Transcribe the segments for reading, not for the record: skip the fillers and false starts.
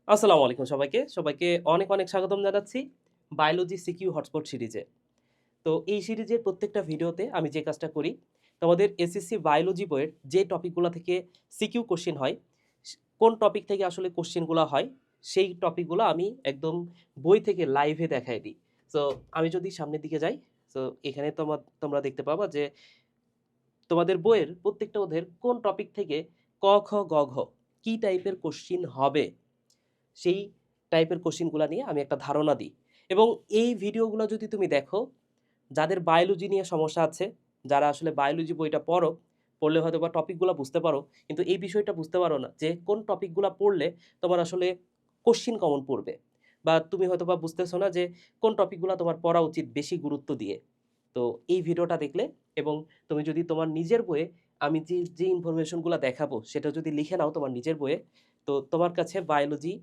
আসসালামু আলাইকুম সবাইকে অনেক স্বাগতম জানাচ্ছি বায়োলজি সিকিউ হটস্পট সিরিজে। তো এই সিরিজের প্রত্যেকটা ভিডিওতে আমি যে কাজটা করি, তোমাদের এসএসসি বায়োলজি বইয়ের যে টপিকগুলো থেকে সিকিউ কোশ্চেন হয়, কোন টপিক থেকে আসলে কোশ্চেনগুলো হয়, সেই টপিকগুলো আমি একদম বই থেকে লাইভে দেখায় দিই। সো আমি যদি সামনের দিকে যাই, সো এখানে তোমরা দেখতে পাবা যে তোমাদের বইয়ের প্রত্যেকটা অধ্যায়ের কোন টপিক থেকে ক, খ, গ, ঘ কী টাইপের কোশ্চেন হবে সেই টাইপের কোশ্চেনগুলো নিয়ে আমি একটা ধারণা দিই। এবং এই ভিডিওগুলো যদি তুমি দেখো, যাদের বায়োলজি নিয়ে সমস্যা আছে, যারা আসলে বায়োলজি বইটা পড়লে হয়তো বা টপিকগুলো বুঝতে পারো, কিন্তু এই বিষয়টা বুঝতে পারো না যে কোন টপিকগুলো পড়লে তোমার আসলে কোশ্চিন কমন পড়বে, বা তুমি হয়তো বা বুঝতেছো না যে কোন টপিকগুলো তোমার পড়া উচিত বেশি গুরুত্ব দিয়ে। তো এই ভিডিওটা দেখলে এবং তুমি যদি তোমার নিজের বইয়ে আমি যে ইনফরমেশনগুলো দেখাবো সেটা যদি লিখে নাও তোমার নিজের বইয়ে, তো তোমার কাছে বায়োলজি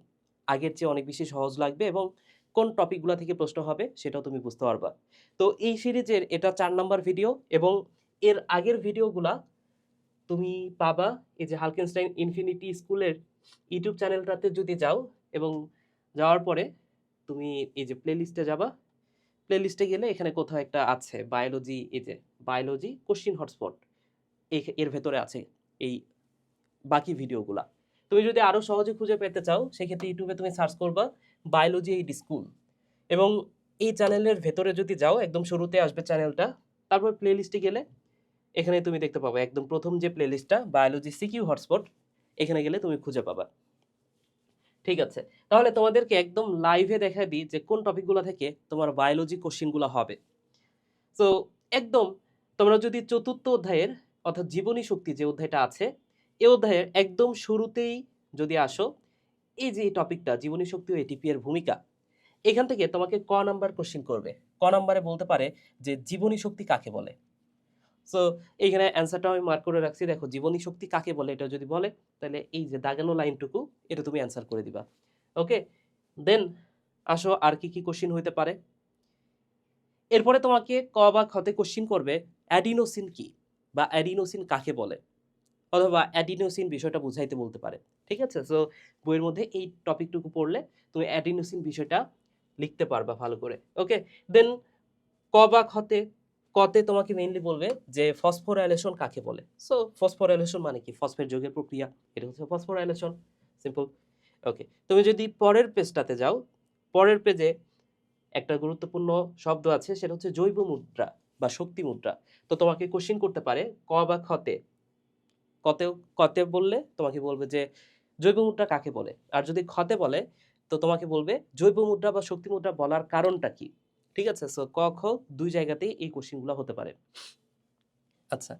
আগের চেয়ে অনেক বেশি সহজ লাগবে এবং কোন টপিকগুলো থেকে প্রশ্ন হবে সেটাও তুমি বুঝতে পারবা। তো এই সিরিজের এটা ৪ নাম্বার ভিডিও এবং এর আগের ভিডিওগুলা তুমি পাবা এই যে হালকেনস্টাইন ইনফিনিটি স্কুলের ইউটিউব চ্যানেলটাতে যদি যাও, এবং যাওয়ার পরে তুমি এই যে প্লেলিস্টে যাবা। প্লেলিস্টে গেলে এখানে কোথাও একটা আছে বায়োলজি, এই যে বায়োলজি কোশ্চিন হটস্পট, এর ভেতরে আছে এই বাকি ভিডিওগুলা। তুমি যদি আরো সহজে খুঁজে পেতে চাও সেক্ষেত্রে ইউটিউবে তুমি সার্চ করবা বায়োলজি এইড স্কুল, এবং এই চ্যানেলের ভেতরে যদি যাও একদম শুরুতে আসবে চ্যানেলটা, তারপর প্লেলিস্টে গেলে এখানে তুমি দেখতে পাবে একদম প্রথম যে প্লেলিস্টটা বায়োলজি সিকিউ হটস্পট, এখানে গেলে তুমি খুঁজে পাবা। ঠিক আছে, তাহলে তোমাদেরকে একদম লাইভে দেখা দিই যে কোন টপিকগুলো থেকে তোমার বায়োলজি কোশ্চিনগুলো হবে। সো একদম তোমরা যদি চতুর্থ অধ্যায়ের অর্থাৎ জীবনী শক্তি যে অধ্যায়টা আছে, এই অধ্যায়ের একদম শুরুতেই যদি আসো, এই যে এই টপিকটা জীবনী শক্তি ও এটিপি এর ভূমিকা, এখান থেকে তোমাকে ক নাম্বার কোশ্চিন করবে। ক নাম্বারে বলতে পারে যে জীবনী শক্তি কাকে বলে। সো এইখানে অ্যান্সারটা আমি মার্ক করে রাখছি, দেখো জীবনী শক্তি কাকে বলে এটা যদি বলে, তাহলে এই যে দাগানো লাইনটুকু এটা তুমি অ্যান্সার করে দিবা। ওকে, দেন আসো আর কি কি কোশ্চিন হইতে পারে। এরপরে তোমাকে ক বা খতে কোশ্চিন করবে অ্যাডিনোসিন কি, বা অ্যাডিনোসিন কাকে বলে, অথবা অ্যাডিনোসিন বিষয়টা বুঝাইতে বলতে পারে। ঠিক আছে, সো বইয়ের মধ্যে এই টপিকটুকু পড়লে তুমি অ্যাডিনোসিন বিষয়টা লিখতে পারবা ভালো করে। ওকে, দেন ক বা খতে, কতে তোমাকে মেইনলি বলবে যে ফসফোরাইলেশন কাকে বলে। সো ফসফোরাইলেশন মানে কি, ফসফেট যৌগের প্রক্রিয়া, এটা হচ্ছে ফসফোরাইলেশন, সিম্পল। ওকে, তুমি যদি পরের পেজটাতে যাও, পরের পেজে একটা গুরুত্বপূর্ণ শব্দ আছে, সেটা হচ্ছে জৈব মুদ্রা বা শক্তি মুদ্রা। তো তোমাকে কোশ্চিন করতে পারে ক বা খতে। কতেও কতে বললে তোমাকে বলবে যে জৈব মুদ্রা কাকে বলে, আর যদি খতে বলে তো তোমাকে বলবে জৈব মুদ্রা বা শক্তি মুদ্রা বলার কারণটা কি। ঠিক আছে, সো ক খ দুই জায়গাতেই এই কোশ্চিনগুলো হতে পারে। আচ্ছা,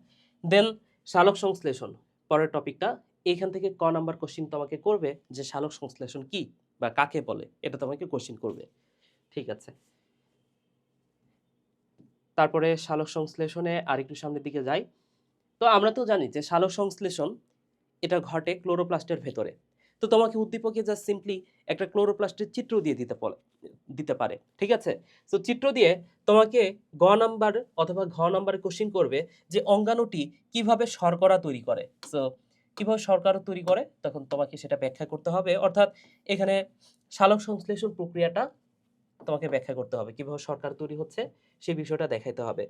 দেন সালোক সংশ্লেষণ পরের টপিকটা, এখান থেকে ক নাম্বার কোশ্চিন তোমাকে করবে যে সালোক সংশ্লেষণ কি বা কাকে বলে, এটা তোমাকে কোশ্চিন করবে। ঠিক আছে, তারপরে সালোক সংশ্লেষণে আরেকটু সামনের দিকে যাই। তো আমরা তো জানি যে সালোক সংশ্লেষণ এটা ঘটে ক্লোরোপ্লাস্টের ভেতরে। তো তোমাকে উদ্দীপকে জাস্ট সিম্পলি একটা ক্লোরোপ্লাস্টের চিত্র দিয়ে দিতে পারে। ঠিক আছে, সো চিত্র দিয়ে তোমাকে গ নাম্বার অথবা ঘ নাম্বার কোশ্চিন করবে যে অঙ্গাণুটি কিভাবে শর্করা তৈরি করে। সো কিভাবে শর্করা তৈরি করে তখন তোমাকে সেটা ব্যাখ্যা করতে হবে, অর্থাৎ এখানে সালোক সংশ্লেষণ প্রক্রিয়াটা তোমাকে ব্যাখ্যা করতে হবে, কিভাবে শর্করা তৈরি হচ্ছে সেই বিষয়টা দেখাইতে হবে।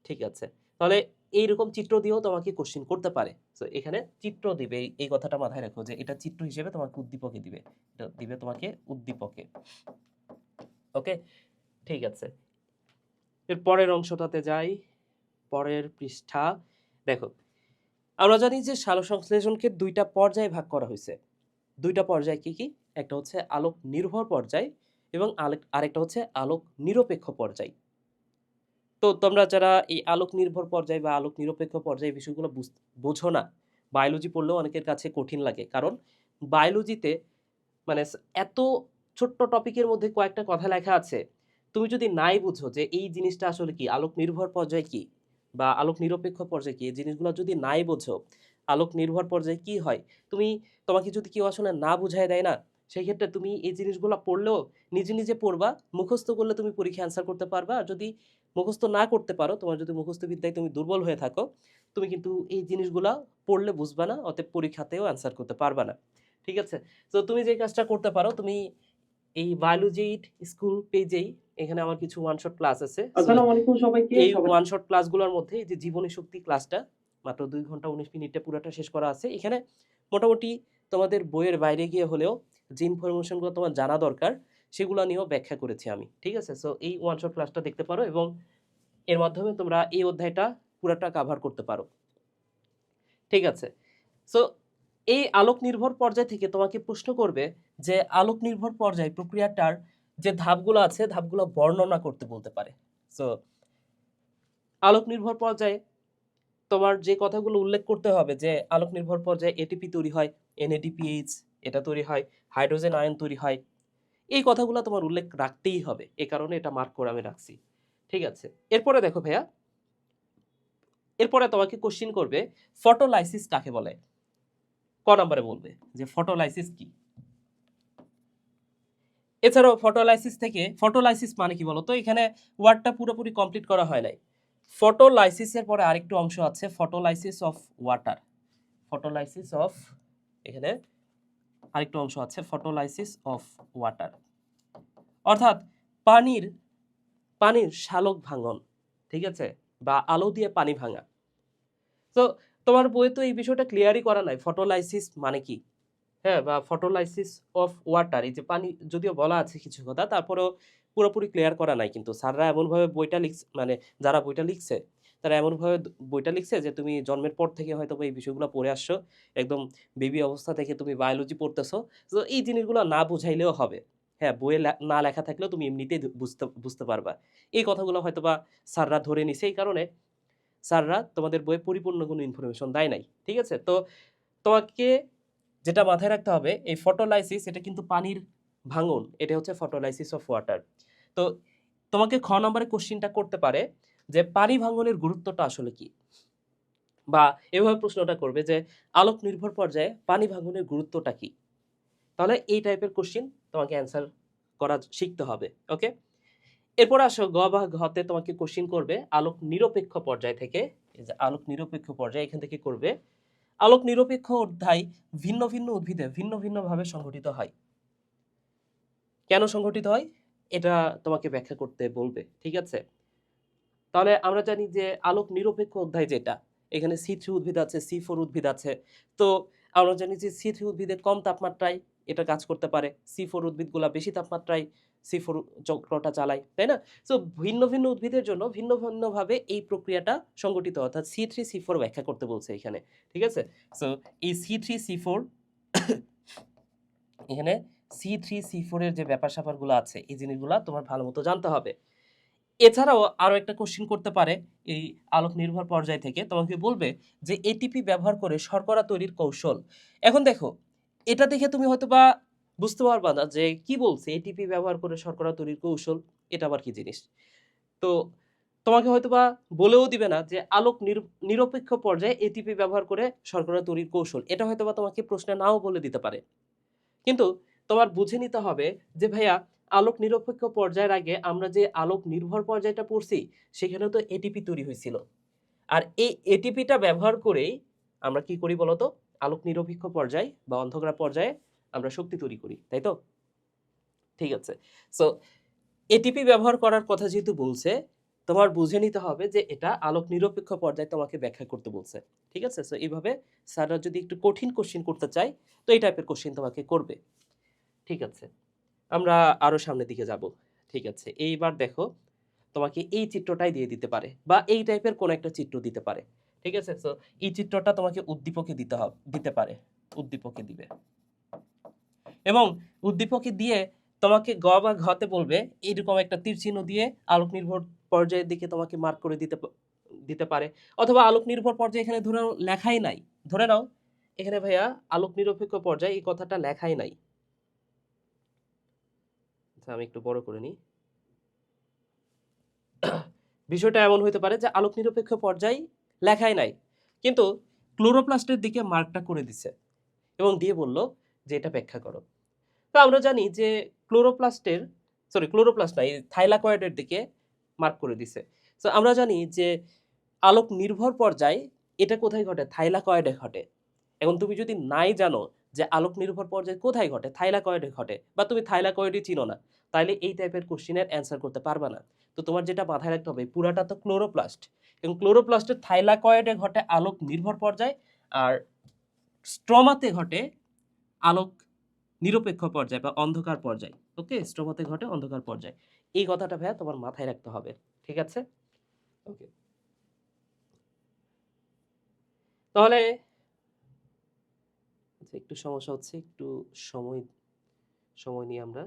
ঠিক আছে, তাহলে এইরকম চিত্র দিয়েও তোমাকে কোশ্চিন করতে পারে। তো এখানে চিত্র দিবে, এই কথাটা মাথায় রাখো যে এটা চিত্র হিসেবে তোমাকে উদ্দীপকে দিবে, এটা দিবে তোমাকে উদ্দীপকে। ওকে, ঠিক আছে, এর পরের অংশটাতে যাই। পরের পৃষ্ঠা দেখো, আমরা জানি যে সালোক সংশ্লেষণকে দুইটা পর্যায়ে ভাগ করা হয়েছে। দুইটা পর্যায় কি কি, একটা হচ্ছে আলোক নির্ভর পর্যায় এবং আরেকটা হচ্ছে আলোক নিরপেক্ষ পর্যায়। তো তোমরা যারা এই আলোক নির্ভর পর্যায় বা আলোক নিরপেক্ষ পর্যায় বিষয়গুলো বোঝো না, বায়োলজি পড়লেও অনেকের কাছে কঠিন লাগে, কারণ বায়োলজিতে মানে এত ছোট্ট টপিকের মধ্যে কয়েকটা কথা লেখা আছে, তুমি যদি নাই বুঝো যে এই জিনিসটা আসলে কি, আলোক নির্ভর পর্যায় কি বা আলোক নিরপেক্ষ পর্যায় কি, এই জিনিসগুলো যদি নাই বোঝো, আলোক নির্ভর পর্যায়ে কি হয়, তুমি, তোমাকে যদি কেউ আসলে না বুঝায় দেয় না, সেই ক্ষেত্রে তুমি এই জিনিসগুলো পড়লেও নিজে নিজে পড়বা, মুখস্থ করলে তুমি পরীক্ষা অ্যান্সার করতে পারবা, আর যদি মুখস্থ না করতে পারো, তোমার যদি মুখস্থ বিদ্যায় তুমি দুর্বল হয়ে থাকো, তুমি কিন্তু এই জিনিসগুলা পড়লে বুঝবা না, অতএব পরীক্ষাতেও অ্যান্সার করতে পারবা না। ঠিক আছে? তো তুমি যে কাজটা করতে পারো, তুমি এই বায়োলজি স্কুল পেজেই এখানে আমার কিছু ওয়ান শট ক্লাস আছে। আসসালামু আলাইকুম সবাইকে। এই ওয়ান শট ক্লাসগুলোর মধ্যে এই যে জীবনী শক্তি ক্লাসটা মাত্র 2 ঘন্টা 19 মিনিটে পুরাটা শেষ করা আছে। এখানে মোটামুটি তোমাদের বইয়ের বাইরে গিয়ে হলেও যে ইনফরমেশনগুলো তোমার জানা দরকার সেগুলো নিয়েও ব্যাখ্যা করেছি আমি। ঠিক আছে? সো এই ওয়ান শট ক্লাসটা দেখতে পারো এবং এর মাধ্যমে তোমরা এই অধ্যায়টা পুরাটা কভার করতে পারো। ঠিক আছে? সো এই আলোক নির্ভর পর্যায় থেকে তোমাকে প্রশ্ন করবে যে আলোক নির্ভর পর্যায় প্রক্রিয়াটার যে ধাপগুলো আছে ধাপগুলো বর্ণনা করতে বলতে পারে। সো আলোক নির্ভর পর্যায়ে তোমার যে কথাগুলো উল্লেখ করতে হবে যে আলোক নির্ভর পর্যায়ে এটিপি তৈরি হয়, এনএডিপিএইচ এটা তৈরি হয়, হাইড্রোজেন আয়ন তৈরি হয়। এই কথাগুলো তোমার উল্লেখ রাখতেই হবে। এ কারণে এটা মার্ক করে আমি রাখছি। ঠিক আছে? এরপরে দেখো ভাইয়া, এরপরে তোমাকে কোশ্চিন করবে ফটোলাইসিস কাকে বলে? ক নম্বরে বলবে যে ফটোলাইসিস কি? এছাড়াও ফটোলাইসিস থেকে ফটোলাইসিস মানে কি বলতো? এখানে ওয়ার্ডটা পুরোপুরি কমপ্লিট করা হয় নাই। ফটোলাইসিসের পরে আরেকটু অংশ আছে photolysis of water. Photolysis of, এখানে আরেকটু অংশ আছে ফটোলাইসিস অফ ওয়াটার, অর্থাৎ পানির পানির শালক ভাঙন। ঠিক আছে? বা আলো দিয়ে পানি ভাঙা। তো তোমার বইয়ে তো এই বিষয়টা ক্লিয়ারই করা নাই ফটোলাইসিস মানে কি। হ্যাঁ, বা ফটোলাইসিস অফ ওয়াটার, এই যে পানি যদিও বলা আছে কিছু কথা, তারপরেও পুরোপুরি ক্লিয়ার করা নাই। কিন্তু স্যাররা এমনভাবে বইটা লিখছে, মানে যারা বইটা লিখছে তারা এমনভাবে বইটা লিখছে যে তুমি জন্মের পর থেকে হয়তো এই বিষয়গুলো পড়ে আসছো, একদম বেবি অবস্থা থেকে তুমি বায়োলজি পড়তেছো। তো এই জিনিসগুলো না বুঝাইলেও হবে। হ্যাঁ, বইয়ে না লেখা থাকলেও তুমি এমনিতেই বুঝতে বুঝতে পারবা। এই কথাগুলো হয়তো বা স্যাররা ধরে নিছে, এই কারণে স্যাররা তোমাদের বইয়ে পরিপূর্ণ কোনো ইনফরমেশন দেয় নাই। ঠিক আছে? তো তোমাকে যেটা মাথায় রাখতে হবে, এই ফটোলাইসিস এটা কিন্তু পানির ভাঙন, এটা হচ্ছে ফটোলাইসিস অফ ওয়াটার। তো তোমাকে খ নম্বরে কোশ্চিনটা করতে পারে যে পানি ভাঙনের গুরুত্বটা আসলে কি, বা এভাবে প্রশ্নটা করবে যে আলোক নির্ভর পর্যায়ে পানি ভাঙনের গুরুত্বটা কি। তাহলে এই টাইপের কোশ্চিন তোমাকে অ্যান্সার করা শিখতে হবে। ওকে, এরপর আসো গ বা ঘতে তোমাকে কোশ্চিন করবে আলোক নিরপেক্ষ পর্যায় থেকে। এই যে আলোক নিরপেক্ষ পর্যায়, এখান থেকে করবে আলোক নিরপেক্ষ অধ্যায় ভিন্ন ভিন্ন উদ্ভিদে ভিন্ন ভিন্ন ভাবে সংঘটিত হয়। কেন সংঘটিত হয় এটা তোমাকে ব্যাখ্যা করতে বলবে। ঠিক আছে? তাহলে আমরা জানি যে আলোক নিরপেক্ষ অধ্যায় যেটা, এখানে C3 উদ্ভিদ আছে, C4 উদ্ভিদ আছে। তো আমরা জানি যে C3 উদ্ভিদে কম তাপমাত্রায় এটা কাজ করতে পারে, C4 উদ্ভিদগুলা বেশি তাপমাত্রায় C4 চক্রটা চালায়, তাই না? সো ভিন্ন ভিন্ন উদ্ভিদের জন্য ভিন্ন ভিন্ন ভাবে এই প্রক্রিয়াটা সংঘটিত হয়, অর্থাৎ C3 C4 ব্যাখ্যা করতে বলছে এখানে। ঠিক আছে? সো এই C3 C4 এখানে C3 C4 এর যে ব্যাপার স্যাপারগুলো আছে এই জিনিসগুলা তোমার ভালো মতো জানতে হবে। এছাড়াও আরো একটা কোশ্চিন করতে পারে এই আলোক নির্ভর পর্যায় থেকে, তোমাকে বলবে যে এটিপি ব্যবহার করে শর্করা তৈরির কৌশল। এখন দেখো, এটা দেখে তুমি হয়তোবা বুঝতে পারবা না যে কি বলছে এটিপি ব্যবহার করে শর্করা তৈরির কৌশল, এটা আবার কি জিনিস। তো তোমাকে হয়তোবা বলেও দিবে না যে আলোক নিরপেক্ষ পর্যায়ে এটিপি ব্যবহার করে শর্করা তৈরির কৌশল, এটা হয়তোবা তোমাকে প্রশ্নে নাও বলে দিতে পারে। কিন্তু তোমার বুঝে নিতে হবে যে ভাইয়া আলোক নিরপেক্ষ পর্যায়ের আগে আমরা যে আলোক নির্ভর পর্যায়টা পড়ছি সেখানে তো এটিপি তৈরি হয়েছিল। আর এই এটিপিটা ব্যবহার করেই আমরা কি করি বলতো? আলোক নিরপেক্ষ পর্যায় বা অন্ধকার পর্যায়ে আমরা শক্তি তৈরি করি, তাই তো? ঠিক আছে। সো এটিপি ব্যবহার করার কথা যেহেতু বলছে, তোমার বুঝে নিতে হবে যে এটা আলোক নিরপেক্ষ পর্যায়ে তোমাকে ব্যাখ্যা করতে বলছে। ঠিক আছে? সো এইভাবে স্যাররা যদি একটু কঠিন কোশ্চিন করতে চায় তো এই টাইপের কোশ্চিন তোমাকে করবে। ঠিক আছে, আমরা আরো সামনের দিকে যাব। ঠিক আছে, এইবার দেখো তোমাকে এই চিত্রটাই দিয়ে দিতে পারে বা এই টাইপের কোন একটা চিত্র দিতে পারে। ঠিক আছে? সো এই চিত্রটা তোমাকে উদ্দীপকে দিতে পারে, উদ্দীপকে দিবে এবং উদ্দীপকে দিয়ে তোমাকে গ বা ঘতে বলবে এরকম একটা তীর চিহ্ন দিয়ে আলোক নির্ভর পর্যায়ের দিকে তোমাকে মার্ক করে দিতে পারে। অথবা আলোক নির্ভর পর্যায়ে এখানে ধরে নাও লেখাই নাই, ধরে নাও এখানে ভাইয়া আলোক নিরপেক্ষ পর্যায়ে এই কথাটা লেখাই নাই। আচ্ছা, আমি একটু বড় করে নিই। বিষয়টা এমন হতে পারে যে আলোক নিরপেক্ষ পর্যায় লেখাই নাই, কিন্তু ক্লোরোপ্লাস্টের দিকে মার্কটা করে দিছে এবং দিয়ে বলল যে এটা ব্যাখ্যা করো। তো আমরা জানি যে ক্লোরোপ্লাস্ট না, এই থাইলাকয়েডের দিকে মার্ক করে দিছে। তো আমরা জানি যে আলোক নির্ভর পর্যায় এটা কোথায় ঘটে? থাইলাকয়েডে ঘটে। এখন তুমি যদি নাই জানো যে আলোক নির্ভর পর্যায় কোথায় ঘটে, থাইলাকয়েডে ঘটে, বা তুমি থাইলাকয়েডই চিনো না, তাইলে এই টাইপের কোশ্চেনের অ্যান্সার করতে পারবা না। তো তোমার যেটা মাথায় রাখতে হবে, পুরাটা তো ক্লোরোপ্লাস্ট, এবং ক্লোরোপ্লাস্টের থাইলাকয়েডে ঘটে আলোক নির্ভর পর্যায়, আর স্ট্রমাতে ঘটে আলোক নিরপেক্ষ পর্যায় বা অন্ধকার পর্যায়। ওকে, স্ট্রমাতে ঘটে অন্ধকার পর্যায়। এই কথাটা ভাইয়া তোমার মাথায় রাখতে হবে, ঠিক আছে? ওকে, তাহলে আচ্ছা, একটু সমস্যা হচ্ছে, একটু সময় সময় নিয়ে আমরা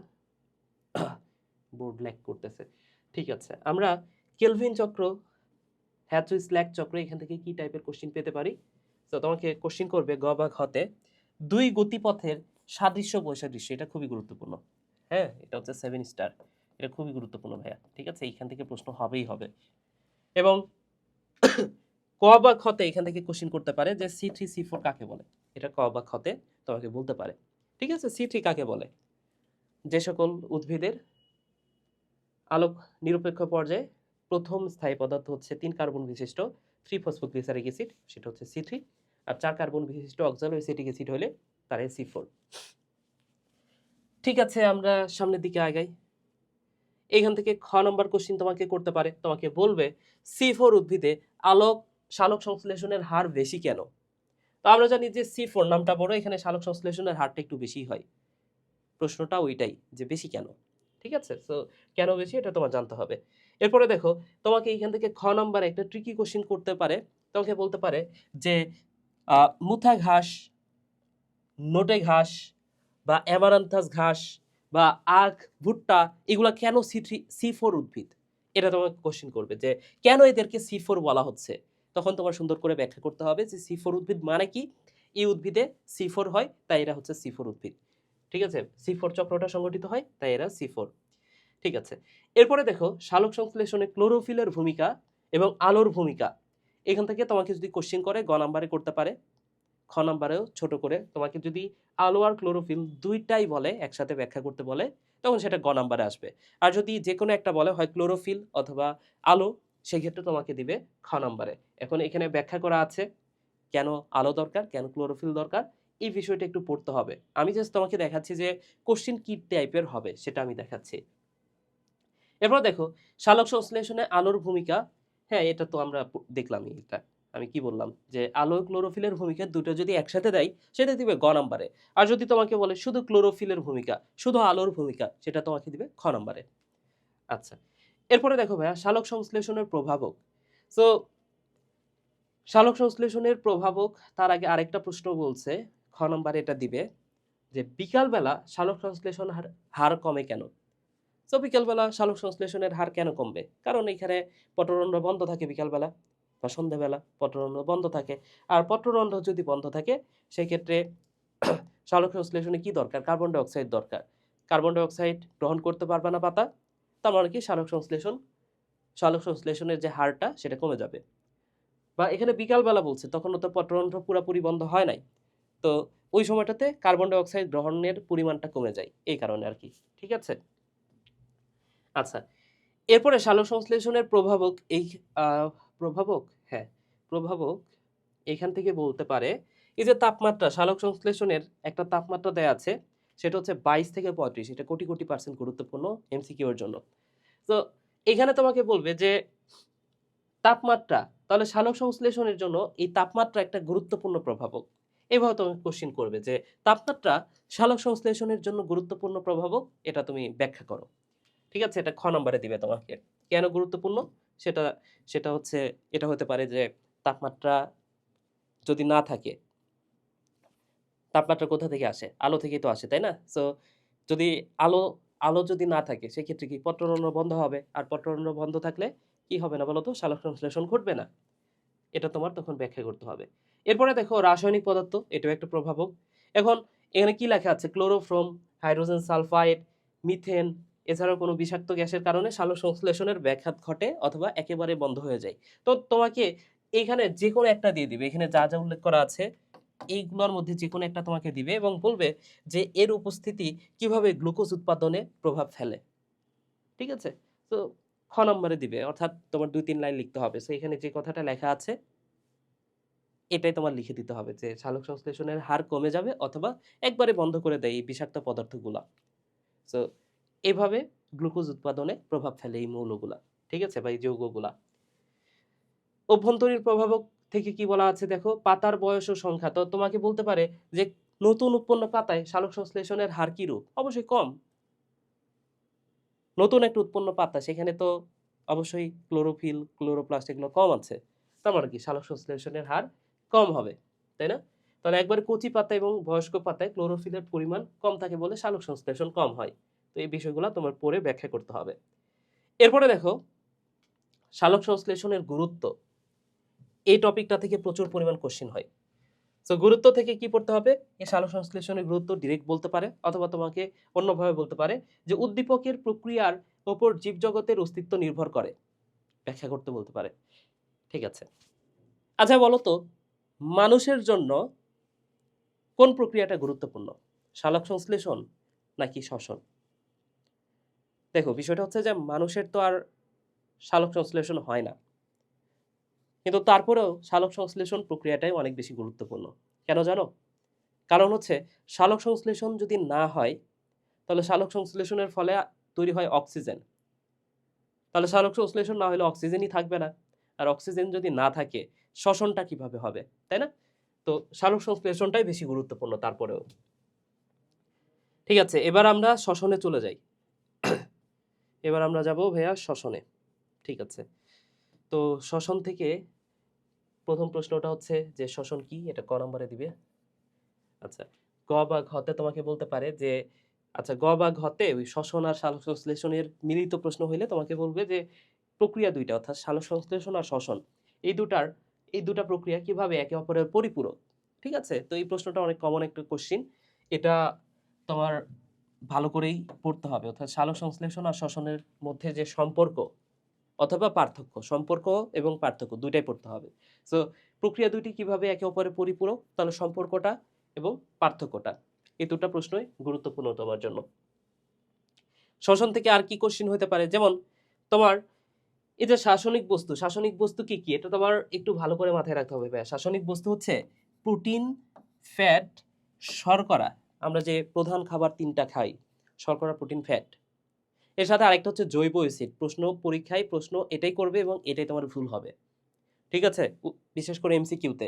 বোর্ড ল্যাগ করতেছে। ঠিক আছে, আমরা কেলভিন চক্র, হ্যাথরি স্ল্যাক চক্র, এখান থেকে কি টাইপের কোশ্চিন পেতে পারি? তো তোমাকে কোশ্চিন করবে গ বা ঘতে দুই গতিপথের সাদৃশ্য বৈসাদৃশ্য, এটা খুবই গুরুত্বপূর্ণ। হ্যাঁ, এটা হচ্ছে 7 স্টার, এটা খুবই গুরুত্বপূর্ণ ভাইয়া, ঠিক আছে? এইখান থেকে প্রশ্ন হবেই হবে। এবং ক বা খতে এখান থেকে কোশ্চিন করতে পারে যে C3C4 কাকে বলে, এটা ক বা খতে তোমাকে বলতে পারে, ঠিক আছে? C3 কাকে বলে? যে সকল উদ্ভিদের আলোক নিরপেক্ষ পর্যায়ে প্রথম স্থায়ী পদার্থ হচ্ছে 3 কার্বন বিশিষ্ট 3-ফসফোগ্লিসারিক অ্যাসিড, সেটা হচ্ছে C3, আর 4 কার্বন বিশিষ্ট অক্সালোএসিটিক অ্যাসিড হলে তার C4। ঠিক আছে, আমরা সামনের দিকে আগাই। এখান থেকে খ নম্বর কোশ্চিন তোমাকে করতে পারে, তোমাকে বলবে C4 উদ্ভিদে আলোক সালোক সংশ্লেষণের হার বেশি কেন? তো আমরা জানি যে C4 নামটা বড়, এখানে সালোক সংশ্লেষণের হারটা একটু বেশি হয়। প্রশ্নটা ওইটাই যে বেশি কেন, ঠিক আছে? সো কেন বেশি এটা তোমার জানতে হবে। এরপরে দেখো, তোমাকে এইখান থেকে খ নম্বরে একটা ট্রিকি কোশ্চিন করতে পারে, তোমাকে বলতে পারে যে মুথা ঘাস, নোটে ঘাস, বা অ্যামারান্থাস ঘাস, বা আখ, ভুট্টা, এগুলা কেন C4 উদ্ভিদ? এটা তোমাকে কোশ্চিন করবে যে কেন এদেরকে C4 বলা হচ্ছে। তখন তোমার সুন্দর করে ব্যাখ্যা করতে হবে যে C4 উদ্ভিদ মানে কি, এই উদ্ভিদে C4 হয় তাই এরা হচ্ছে C4 উদ্ভিদ, ঠিক আছে? C4 চক্রটা সংগঠিত হয় তাই এরা C4, ঠিক আছে? এরপরে দেখো, সালোক সংশ্লেষণে ক্লোরোফিলের ভূমিকা এবং আলোর ভূমিকা, এখান থেকে তোমাকে যদি কোশ্চিন করে গ নাম্বারে করতে পারে, খ নাম্বারেও ছোট করে তোমাকে যদি আলো আর ক্লোরোফিল দুইটাই বলে, একসাথে ব্যাখ্যা করতে বলে, তখন সেটা গ নাম্বারে আসবে। আর যদি যে কোনো একটা বলে, হয় ক্লোরোফিল অথবা আলো, সেক্ষেত্রে তোমাকে দিবে খ নাম্বারে। এখন এখানে ব্যাখ্যা করা আছে কেন আলো দরকার, কেন ক্লোরোফিল দরকার, এই বিষয়টা একটু পড়তে হবে। আমি জাস্ট তোমাকে দেখাচ্ছি যে কোশ্চিন কি টাইপের হবে সেটা আমি দেখাচ্ছি। এরপর দেখো, সালোক সংশ্লেষণে আলোর ভূমিকা, হ্যাঁ এটা তো আমরা দেখলামই। এটা আমি কি বললাম যে আলো ক্লোরোফিলের ভূমিকা দুটো যদি একসাথে দেয় সেটা দিবে গ নাম্বারে, আর যদি তোমাকে বলে শুধু ক্লোরোফিলের ভূমিকা, শুধু আলোর ভূমিকা, সেটা তোমাকে দিবে খ নাম্বারে। আচ্ছা, এরপরে দেখো ভাইয়া, সালোক সংশ্লেষণের প্রভাবক। সো সালোক সংশ্লেষণের প্রভাবক, তার আগে আরেকটা প্রশ্ন বলছে, খ নাম্বারে এটা দিবে যে বিকালবেলা সালোক সংশ্লেষণ হার কমে কেন? তো বিকালবেলা সালোক সংশ্লেষণের হার কেন কমবে? কারণ এখানে পত্ররন্ধ্র বন্ধ থাকে বিকালবেলা বা সন্ধ্যাবেলা পত্ররন্ধ্র বন্ধ থাকে। আর পত্ররন্ধ্র যদি বন্ধ থাকে সেক্ষেত্রে সালোক সংশ্লেষণে কি দরকার? কার্বন ডাই অক্সাইড দরকার। কার্বন ডাই অক্সাইড গ্রহণ করতে পারবে না পাতা, তার মানে কি সালোক সংশ্লেষণের যে হারটা সেটা কমে যাবে। বা এখানে বিকালবেলা বলছে, তখনও তো পত্ররন্ধ্র পুরাপুরি বন্ধ হয় নাই, তো ওই সময়টাতে কার্বন ডাই অক্সাইড গ্রহণের পরিমাণটা কমে যায়, এই কারণে আর কি, ঠিক আছে? আচ্ছা, এরপরে সালোক সংশ্লেষণের প্রভাবক, এই আহ, প্রভাবক, হ্যাঁ প্রভাবক, এখান থেকে বলতে পারে এই যে তাপমাত্রা, সালোক সংশ্লেষণের একটা তাপমাত্রা দেয়া আছে, সেটা হচ্ছে 22 থেকে 35, এটা কোটি কোটি % গুরুত্বপূর্ণ এমসিকিউ এর জন্য। তো এখানে তোমাকে বলবে যে তাপমাত্রা, তাহলে সালোক সংশ্লেষণের জন্য এই তাপমাত্রা একটা গুরুত্বপূর্ণ প্রভাবক। এভাবে তোমাকে কোশ্চিন করবে যে তাপমাত্রা সালোক সংশ্লেষণের জন্য গুরুত্বপূর্ণ প্রভাবক, এটা তুমি ব্যাখ্যা করো, ঠিক আছে? এটা খ নম্বরে দিবে তোমাকে। কেন গুরুত্বপূর্ণ সেটা, সেটা হচ্ছে এটা হতে পারে যে তাপমাত্রা যদি না থাকে, তাপমাত্রা কোথা থেকে আসে? আলো থেকেই তো আসে, তাই না? সো যদি আলো আলো যদি না থাকে সেক্ষেত্রে কি পত্ররন্ধ্র বন্ধ হবে, আর পত্ররন্ধ্র বন্ধ থাকলে কি হবে না বলো তো? সালোক সংশ্লেষণ ঘটবে না। এটা তোমার তখন ব্যাখ্যা করতে হবে। এরপরে দেখো রাসায়নিক পদার্থ, এটাও একটা প্রভাবক। এখন এখানে কি লেখা আছে? ক্লোরোফ্রম, হাইড্রোজেন সালফাইড, মিথেন, এছাড়াও কোনো বিষাক্ত গ্যাসের কারণে সালোক সংশ্লেষণের ব্যাঘাত ঘটে অথবা একেবারে বন্ধ হয়ে যায়। তো তোমাকে এখানে যে কোনো একটা দিয়ে দিবে, এখানে যা যা উল্লেখ করা আছে এইগুলোর মধ্যে যে কোনো একটা তোমাকে দিবে এবং বলবে যে এর উপস্থিতি কিভাবে গ্লুকোজ উৎপাদনে প্রভাব ফেলে, ঠিক আছে? তো খ নম্বরে দিবে, অর্থাৎ তোমার 2-3 লাইন লিখতে হবে। সো এখানে যে কথাটা লেখা আছে এটাই তোমার লিখে দিতে হবে যে সালোক সংশ্লেষণের হার কমে যাবে অথবা একবারে বন্ধ করে দেয় এই বিষাক্ত পদার্থগুলা। সো এভাবে গ্লুকোজ উৎপাদনে প্রভাব ফেলে এই মৌলগুলা, ঠিক আছে, বা এই যৌগগুলা। অভ্যন্তরীণ প্রভাবক থেকে কি বলা আছে দেখো, পাতার বয়স ও সংখ্যা। তো তোমাকে বলতে পারে যে নতুন উৎপন্ন পাতায় সালোক সংশ্লেষণের হার কি রূপ? অবশ্যই কম। নতুন একটা উৎপন্ন পাতা, সেখানে তো অবশ্যই ক্লোরোফিল, ক্লোরোপ্লাস্ট এগুলো কম আছে, তার মানে কি সালোক সংশ্লেষণের হার কম হবে, তাই না? তাহলে একবার কচি পাতা এবং বয়স্ক পাতায় ক্লোরোফিলের পরিমাণ কম থাকে বলে সালোক সংশ্লেষণ কম হয়। তো এই বিষয়গুলো তোমার পরে ব্যাখ্যা করতে হবে। এরপরে দেখো সালোক সংশ্লেষণের গুরুত্ব, এই টপিকটা থেকে প্রচুর পরিমাণ কোশ্চেন হয়। সো গুরুত্ব থেকে কি পড়তে হবে, এই সালোক সংশ্লেষণের গুরুত্ব ডিরেক্ট বলতে পারে অথবা তোমাকে অন্যভাবে বলতে পারে যে উদ্দীপকের প্রক্রিয়ার উপর জীবজগতের অস্তিত্ব নির্ভর করে, ব্যাখ্যা করতে বলতে পারে। ঠিক আছে, আচ্ছা বলো তো মানুষের জন্য কোন প্রক্রিয়াটা গুরুত্বপূর্ণ, সালোক সংশ্লেষণ নাকি শ্বসন? দেখো বিষয়টা হচ্ছে যে মানুষের তো আর সালোক সংশ্লেষণ হয় না, কিন্তু তারপরেও সালোক সংশ্লেষণ প্রক্রিয়াটাই অনেক বেশি গুরুত্বপূর্ণ। কেন জানো? কারণ হচ্ছে সালোক সংশ্লেষণ যদি না হয় তাহলে সালোক সংশ্লেষণের ফলে তৈরি হয় অক্সিজেন। তাহলে সালোক সংশ্লেষণ না হলে অক্সিজেনই থাকবে না, আর অক্সিজেন যদি না থাকে শ্বসনটা কিভাবে হবে, তাই না? তো সালোক সংশ্লেষণটাই বেশি গুরুত্বপূর্ণ তারপরেও। ঠিক আছে, এবার আমরা শ্বসনে চলে যাই। এবার আমরা যাব ভাইয়া শ্বসনে। ঠিক আছে, তো শ্বসন থেকে প্রথম প্রশ্নটা হচ্ছে যে শ্বসন কি, এটা ক নম্বরে দিবে? আচ্ছা, গ বা ঘতে তোমাকে বলতে পারে যে, আচ্ছা গ বা ঘতে ওই শ্বসন আর সালোক সংশ্লেষণের মিলিত প্রশ্ন হইলে তোমাকে বলবে যে প্রক্রিয়া দুইটা অর্থাৎ সালোক সংশ্লেষণ আর শ্বসন এই দুটা প্রক্রিয়া কিভাবে একে অপরের পরিপূরক। ঠিক আছে, তো এই প্রশ্নটা অনেক কমন একটা কোশ্চিন, এটা তোমার ভালো করেই পড়তে হবে। অর্থাৎ সালোক সংশ্লেষণ আর শ্বসনের মধ্যে যে সম্পর্ক অথবা পার্থক্য, সম্পর্ক এবং পার্থক্য দুইটাই পড়তে হবে। সো প্রক্রিয়া দুইটি কিভাবে একে অপরের পরিপূরক, তাহলে সম্পর্কটা এবং পার্থক্যটা, এই দুটো প্রশ্নই গুরুত্বপূর্ণ তোমার জন্য। শ্বসন থেকে আর কি কোশ্চিন হতে পারে, যেমন তোমার এই যে শাসনিক বস্তু কি কি, এটা তোমার একটু ভালো করে মাথায় রাখতে হবে। শাসনিক বস্তু হচ্ছে প্রোটিন, ফ্যাট, শর্করা। আমরা যে প্রধান খাবার তিনটা খাই, শর্করা, প্রোটিন, ফ্যাট, এর সাথে আরেকটা হচ্ছে জৈব অ্যাসিড। পরীক্ষায় প্রশ্ন এটাই করবে এবং এটাই তোমার ভুল হবে। ঠিক আছে, বিশেষ করে এমসিকিউতে।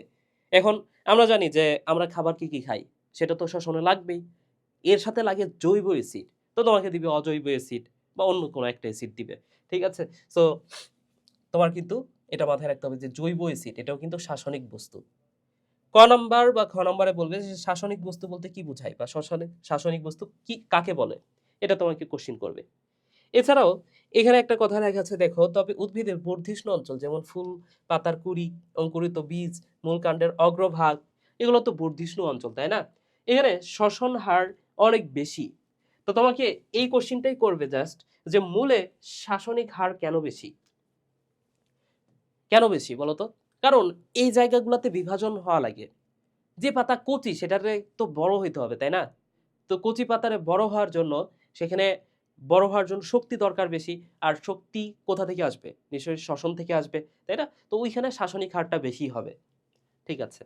এখন আমরা জানি যে আমরা খাবার কি কি খাই, সেটা তো শ্বসনে লাগবেই। এর সাথে লাগে জৈব অ্যাসিড, তো তোমাকে দিবে অজৈব অ্যাসিড বা অন্য কোনো একটা অ্যাসিড দিবে। ঠিক আছে, সো তোমার কিন্তু এটা মাথায় রাখতে হবে যে জৈব অ্যাসিড এটাও কিন্তু শাসনিক বস্তু। ক নাম্বার বা খ নাম্বারে বলবে যে শাসনিক বস্তু বলতে কি বোঝায় বা শাসনিক বস্তু কি কাকে বলে, এটা তোমাকে কোশ্চিন করবে। এছাড়াও এখানে একটা কথা লেখা আছে দেখো, তবে উদ্ভিদের বর্ধিষ্ণু অঞ্চল যেমন ফুল, পাতার কুড়ি, অঙ্কুরিত বীজ, মূল কাণ্ডের অগ্রভাগ, এগুলো তো বর্ধিষ্ণু অঞ্চল, তাই না? এখানে শ্বসন হার অনেক বেশি। তো তোমাকে এই কোশ্চিনটাই করবে জাস্ট যে মূলে শাসনিক হার কেন বেশি, কেন বেশি বলো তো? কারণ এই জায়গাগুলোতে বিভাজন হওয়া লাগে। যে পাতা কচি সেটারে তো বড় হইতে হবে, তাই না? তো কচি পাতারে বড় হওয়ার জন্য সেখানে বড় হওয়ার জন্য শক্তি দরকার বেশি। আর শক্তি কোথা থেকে আসবে? নিশ্চয়ই শ্বসন থেকে আসবে, তাই না? তো ওইখানে শাসনিক হারটা বেশি হবে। ঠিক আছে,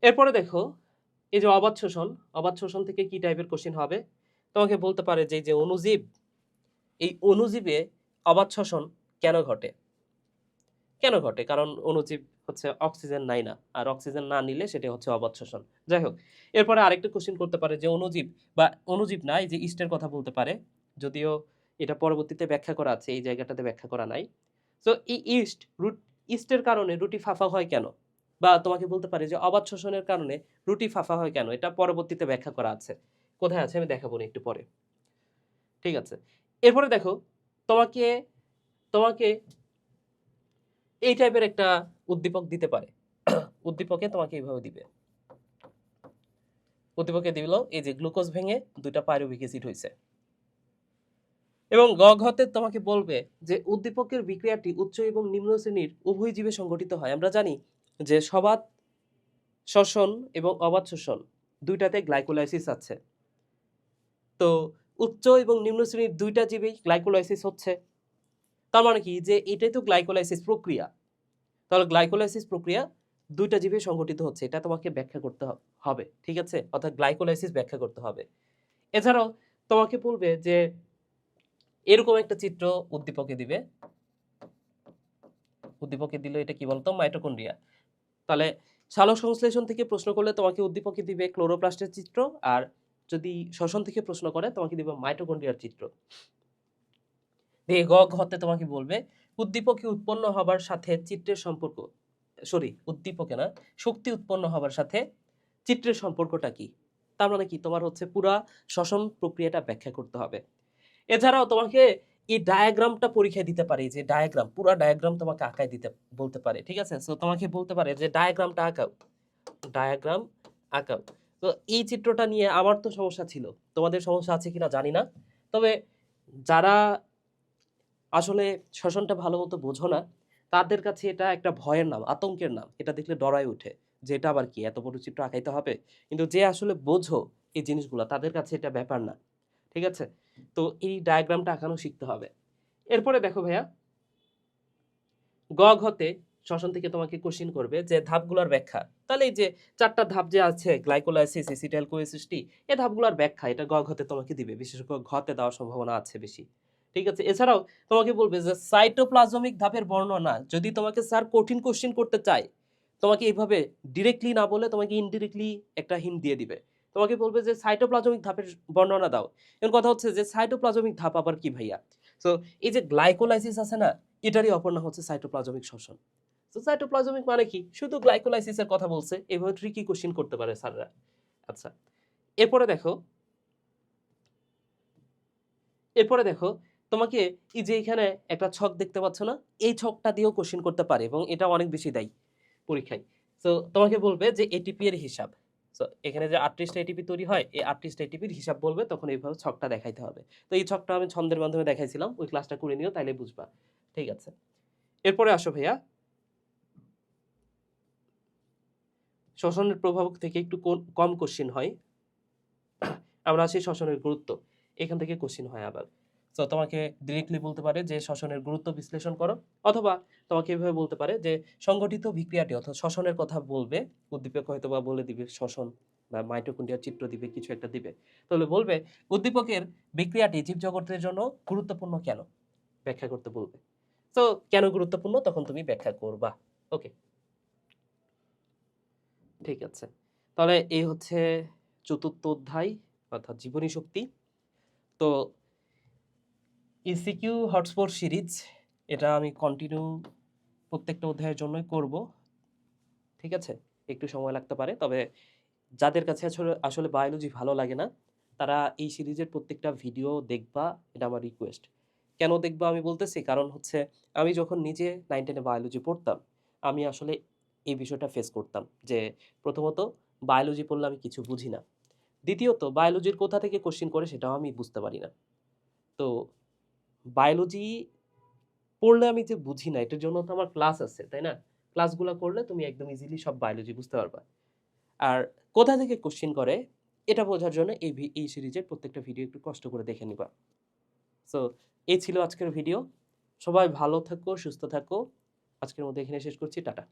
এরপরে দেখো এই যে অবাধ শোষণ থেকে কি টাইপের কোশ্চেন হবে? তোমাকে বলতে পারে যে এই যে অণুজীব, এই অণুজীবে অবাধ শ্বসন কেন ঘটে? কেন ঘটে? কারণ অণুজীব হচ্ছে অক্সিজেন নাই না, আর অক্সিজেন না নিলে সেটা হচ্ছে অবাধ শ্বসন। যাই হোক, এরপরে আরেকটা কোশ্চেন করতে পারে যে অণুজীব বা অণুজীব না, এই যে ইস্টের কথা বলতে পারে, যদিও এটা পরবর্তীতে ব্যাখ্যা করা আছে, এই জায়গাটাতে ব্যাখ্যা করা নাই। তো এই ইস্টের কারণে রুটি ফাঁপা হয় কেন? বা তোমাকে বলতে পারে যে অবাধ শোষণের কারণে রুটি ফাঁপা হয় কেন, এটা পরবর্তীতে ব্যাখ্যা করা আছে। কোথায় আছে আমি দেখাবো না একটু পরে। ঠিক আছে, এরপরে দেখো তোমাকে তোমাকে এই টাইপের একটা উদ্দীপক দিতে পারে। উদ্দীপকে তোমাকে এইভাবে দিবে, উদ্দীপকে দিল এই যে গ্লুকোজ ভেঙে দুইটা পাইরুভিক অ্যাসিড হয়েছে, এবং গ ঘতে তোমাকে বলবে যে উদ্দীপকের বিক্রিয়াটি উচ্চ এবং নিম্ন শ্রেণীর উভয় জীবে সংঘটিত হয়। আমরা জানি যে সবাত শ্বসন এবং অবাধ শ্বসন দুইটাতে গ্লাইকোলাইসিস আছে। তো উচ্চ এবং নিম্ন শ্রেণীর দুইটা জীবেই গ্লাইকোলাইসিস হচ্ছে। তার মানে কি যে এটাই তো গ্লাইকোলাইসিস প্রক্রিয়া। তাহলে গ্লাইকোলাইসিস প্রক্রিয়া 2টা জীবে সংঘটিত হচ্ছে, এটা তোমাকে ব্যাখ্যা করতে হবে, ঠিক আছে? অর্থাৎ গ্লাইকোলাইসিস ব্যাখ্যা করতে হবে। এছাড়াও তোমাকে বলবে যে এরকম একটা চিত্র উদ্দীপকে দিবে, উদ্দীপকে দিলে এটা কি বলতো, মাইটোকন্ড্রিয়া। তাহলে সালোক সংশ্লেষণ থেকে প্রশ্ন করলে তোমাকে উদ্দীপকে দিবে ক্লোরোপ্লাস্টের চিত্র, আর যদি শ্বসন থেকে প্রশ্ন করে তোমাকে দিবে মাইটোকন্ড্রিয়ার চিত্র। দিয়ে ঘতে তোমাকে বলবে উদ্দীপকে উৎপন্ন হবার সাথে চিত্রের সম্পর্ক, উদ্দীপকে না, শক্তি উৎপন্ন হবার সাথে চিত্রের সম্পর্কটা কি। তার মানে কি, তোমার হচ্ছে পুরা শ্বসন প্রক্রিয়াটা ব্যাখ্যা করতে হবে। এছাড়াও তোমাকে এই ডায়াগ্রামটা পরীক্ষায় দিতে পারে, যে ডায়াগ্রাম, পুরা ডায়াগ্রাম তোমাকে আঁকায় দিতে বলতে পারে, ঠিক আছে? সো তোমাকে বলতে পারে যে ডায়াগ্রামটা আঁকাও, ডায়াগ্রাম আঁকাও। তো এই চিত্রটা নিয়ে আমার তো সমস্যা ছিল, তোমাদের সমস্যা আছে কিনা জানি না, তবে যারা আসলে শ্বসনটা ভালো মতো বোঝো না, তাদের কাছে এটা একটা ভয়ের নাম, আতঙ্কের নাম। এটা দেখলে ডরায় ওঠে যে এটা আবার কি, এত বড় চিত্র আঁকাইতে হবে। কিন্তু যে আসলে বোঝো এই জিনিসগুলো, তাদের কাছে এটা ব্যাপার না, ঠিক আছে? তো এই ডায়াগ্রামটা আঁকানো শিখতে হবে। এরপরে দেখো ভাইয়া, ঘতে শ্বসন থেকে তোমাকে কোশ্চিন করবে যে ধাপগুলোর ব্যাখ্যা। তাহলে এই যে 4টা ধাপ যে আছে, গ্লাইকোলাইসিস, এসিটাইল কোএসিসটি, এই ধাপগুলোর ব্যাখ্যা এটা ঘতে তোমাকে দিবে, বিশেষ করে ঘতে দেওয়ার সম্ভাবনা আছে বেশি, ঠিক আছে? এছাড়াও তোমাকে বলবে যে সাইটোপ্লাজমিক ধাপের বর্ণনা, যদি তোমাকে স্যার কঠিন কোশ্চিন করতে চায়, তোমাকে এইভাবে ডিরেক্টলি না বলে তোমাকে ইনডিরেক্টলি একটা হিন্ট দিয়ে দিবে। তোমাকে বলবে যে সাইটোপ্লাজমিক ধাপের বর্ণনা দাও। এর কথা হচ্ছে যে সাইটোপ্লাজমিক ধাপ আবার কি ভাইয়া? সো এই যে গ্লাইকোলাইসিস আছে না, এটারই অপর নাম হচ্ছে সাইটোপ্লাজমিক শ্বসন। তো সাইটোপ্লাজমিক মানে কি, শুধু গ্লাইকোলাইসিসের কথা বলছে, এভাবে ট্রিকি কোশ্চিন করতে পারে স্যাররা। আচ্ছা, এরপরে দেখো, এরপরে দেখো তোমাকে এই যে এখানে একটা ছক দেখতে পাচ্ছ না, এই ছকটা দিয়েও কোশ্চিন করতে পারে এবং এটা অনেক বেশি দেয় পরীক্ষায়। তো তোমাকে বলবে যে এটিপি এর হিসাব। তো এখানে যে 38টা এটিপি তৈরি হয়, এই 38টা এটিপির হিসাব বলবে, তখন এইভাবে ছকটা দেখাইতে হবে। তো এই ছকটা আমি ছন্দের মাধ্যমে দেখাইছিলাম, ওই ক্লাসটা করে নিও, তাইলে বুঝবা, ঠিক আছে? এরপরে আসো ভাইয়া, শ্বসনের প্রভাব থেকে একটু কম কোশ্চিন হয়। আমরা আসি শ্বসনের গুরুত্ব, এখান থেকে কোশ্চিন হয় আবার। তো তোমাকে ডিরেক্টলি বলতে পারে যে শ্বসনের গুরুত্ব বিশ্লেষণ করো, অথবা তোমাকে এভাবে বলতে পারে যে সংগঠিত বিক্রিয়াটি, অর্থাৎ শ্বসনের কথা বলবে, উদ্দীপক হয়তো বা বলে দিবে শ্বসন বা মাইটোকন্ড্রিয়ার চিত্র দিবে, কিছু একটা দিবে। তাহলে বলবে উদ্দীপকের বিক্রিয়াটি জীবজগতের জন্য গুরুত্বপূর্ণ কেন, ব্যাখ্যা করতে বলবে। তো কেন গুরুত্বপূর্ণ তখন তুমি ব্যাখ্যা করবা। ওকে, ঠিক আছে। তাহলে এই হচ্ছে 4র্থ অধ্যায়, অর্থাৎ জীবনী শক্তি। তো ইসিকিউ হটস্পট সিরিজ, এটা আমি কন্টিনিউ প্রত্যেকটা অধ্যায়ের জন্যই করব, ঠিক আছে? একটু সময় লাগতে পারে, তবে যাদের কাছে আসলে আসলে বায়োলজি ভালো লাগে না, তারা এই সিরিজের প্রত্যেকটা ভিডিও দেখবা, এটা আমার রিকোয়েস্ট। কেন দেখবা আমি বলতেছি, কারণ হচ্ছে আমি যখন নিজে 9-10-এ বায়োলজি পড়তাম, আমি আসলে এই বিষয়টা ফেস করতাম যে প্রথমত বায়োলজি পড়লে আমি কিছু বুঝি না, দ্বিতীয়ত বায়োলজির কোথা থেকে কোশ্চিন করে সেটাও আমি বুঝতে পারি না। তো বায়োলজি পড়লে আমি যে বুঝি না, এটার জন্য তো আমার ক্লাস আছে, তাই না? ক্লাসগুলো করলে তুমি একদম ইজিলি সব বায়োলজি বুঝতে পারবা। আর কোথা থেকে কোশ্চিন করে এটা বোঝার জন্য এই সিরিজের প্রত্যেকটা ভিডিও একটু কষ্ট করে দেখে নিবা। সো এই ছিল আজকের ভিডিও। সবাই ভালো থাকো, সুস্থ থাকো। আজকের মধ্যে এখানে শেষ করছি। টাটা।